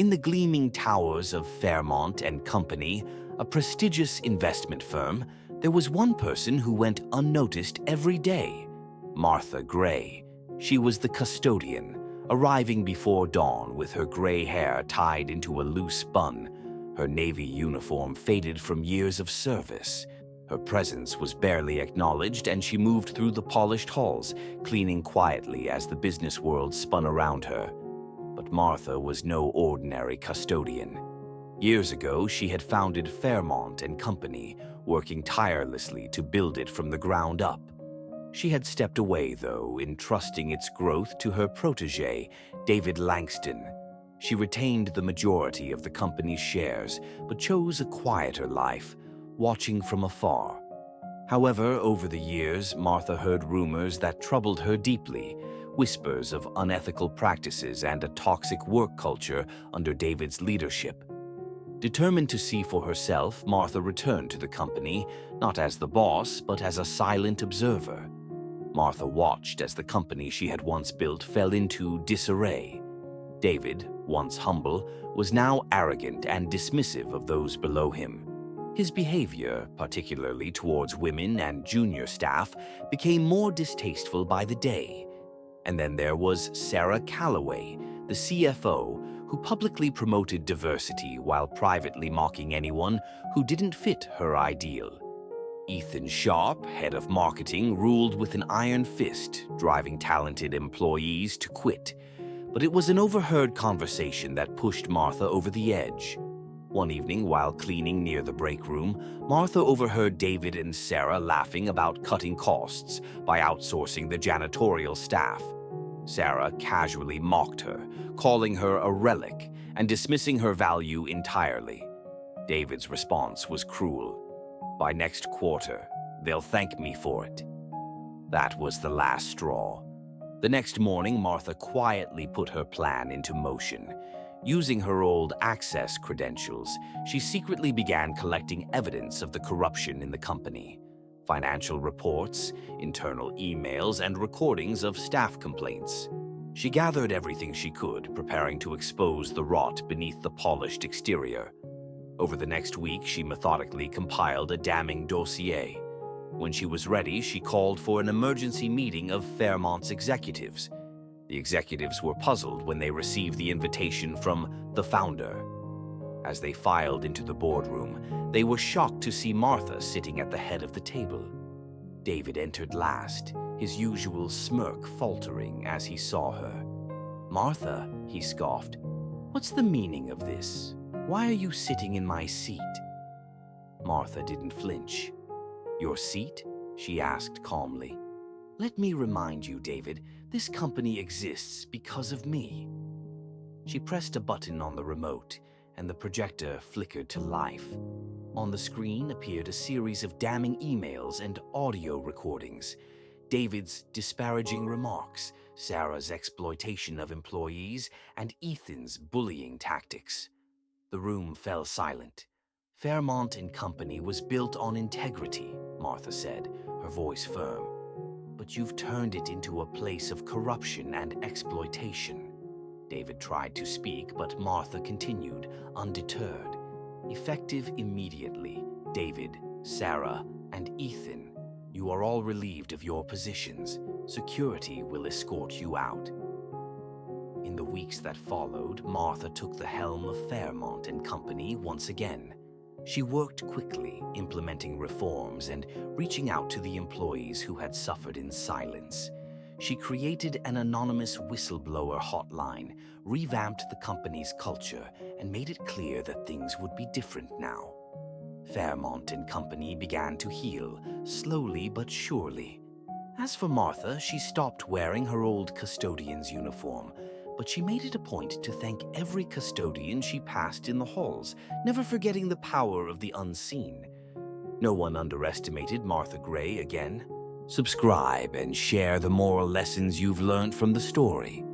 In the gleaming towers of Fairmont Company, a prestigious investment firm, there was one person who went unnoticed every day: Martha Gray. She was the custodian, arriving before dawn with her gray hair tied into a loose bun, her navy uniform faded from years of service. Her presence was barely acknowledged, and she moved through the polished halls, cleaning quietly as the business world spun around her. But Martha was no ordinary custodian. Years ago, she had founded Fairmont Company, working tirelessly to build it from the ground up. She had stepped away, though, entrusting its growth to her protege, David Langston. She retained the majority of the company's shares, but chose a quieter life, watching from afar. However, over the years, Martha heard rumors that troubled her deeply, whispers of unethical practices and a toxic work culture under David's leadership. Determined to see for herself, Martha returned to the company, not as the boss, but as a silent observer. Martha watched as the company she had once built fell into disarray. David, once humble, was now arrogant and dismissive of those below him. His behavior, particularly towards women and junior staff, became more distasteful by the day. And then there was Sarah Calloway, the CFO, who publicly promoted diversity while privately mocking anyone who didn't fit her ideal. Ethan Sharp, head of marketing, ruled with an iron fist, driving talented employees to quit. But it was an overheard conversation that pushed Martha over the edge. One evening, while cleaning near the break room, Martha overheard David and Sarah laughing about cutting costs by outsourcing the janitorial staff. Sarah casually mocked her, calling her a relic and dismissing her value entirely. David's response was cruel. "By next quarter, they'll thank me for it." That was the last straw. The next morning, Martha quietly put her plan into motion. Using her old access credentials, she secretly began collecting evidence of the corruption in the company. Financial reports, internal emails, and recordings of staff complaints. She gathered everything she could, preparing to expose the rot beneath the polished exterior. Over the next week, she methodically compiled a damning dossier. When she was ready, she called for an emergency meeting of Fairmont's executives. The executives were puzzled when they received the invitation from the founder. As they filed into the boardroom, they were shocked to see Martha sitting at the head of the table. David entered last, his usual smirk faltering as he saw her. "Martha," he scoffed, "what's the meaning of this? Why are you sitting in my seat?" Martha didn't flinch. "Your seat?" she asked calmly. "Let me remind you, David, this company exists because of me." She pressed a button on the remote, and the projector flickered to life. On the screen appeared a series of damning emails and audio recordings. David's disparaging remarks, Sarah's exploitation of employees, and Ethan's bullying tactics. The room fell silent. "Fairmont Company was built on integrity," Martha said, her voice firm. "But you've turned it into a place of corruption and exploitation." David tried to speak, but Martha continued, undeterred. "Effective immediately, David, Sarah, and Ethan, you are all relieved of your positions. Security will escort you out." In the weeks that followed, Martha took the helm of Fairmont Company once again. She worked quickly, implementing reforms and reaching out to the employees who had suffered in silence. She created an anonymous whistleblower hotline, revamped the company's culture, and made it clear that things would be different now. Fairmont Company began to heal, slowly but surely. As for Martha, she stopped wearing her old custodian's uniform, but she made it a point to thank every custodian she passed in the halls, never forgetting the power of the unseen. No one underestimated Martha Gray again. Subscribe and share the moral lessons you've learned from the story.